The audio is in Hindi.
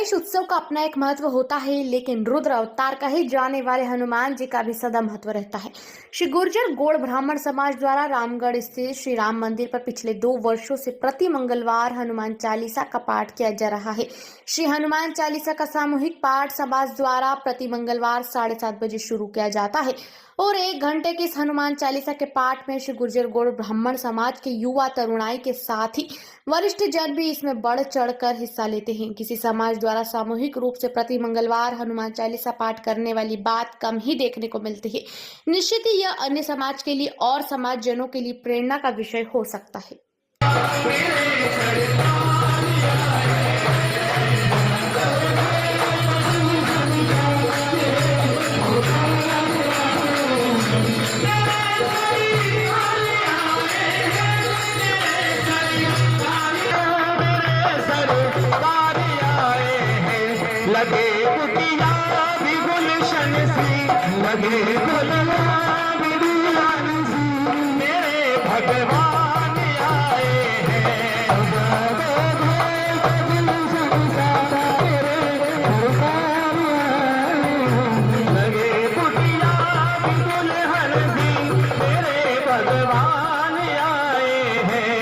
गणेश उत्सव का अपना एक महत्व होता है, लेकिन रुद्र अवतार कहे जाने वाले हनुमान जी का भी सदा महत्व रहता है। श्री गुर्जर गौड़ ब्राह्मण समाज द्वारा रामगढ़ स्थित श्री राम मंदिर पर पिछले 2 वर्षों से प्रति मंगलवार हनुमान चालीसा का पाठ किया जा रहा है। श्री हनुमान चालीसा का सामूहिक पाठ समाज द्वारा प्रति मंगलवार 7:30 बजे शुरू किया जाता है और 1 घंटे के इस हनुमान चालीसा के पाठ में श्री गुर्जर गौड़ ब्राह्मण समाज के युवा तरुणाई के साथ ही वरिष्ठ जन भी इसमें बढ़ चढ़कर हिस्सा लेते हैं। किसी समाज द्वारा सामूहिक रूप से प्रति मंगलवार हनुमान चालीसा पाठ करने वाली बात कम ही देखने को मिलती है। निश्चित ही यह अन्य समाज के लिए और समाज जनों के लिए प्रेरणा का विषय हो सकता है। लगे कुटिया भी गुलशन सी, लगे गुलशन भी गुलशन सी, मेरे भगवान आए हैं। लगे कुटिया भी गुलशन सी, मेरे भगवान आए हैं।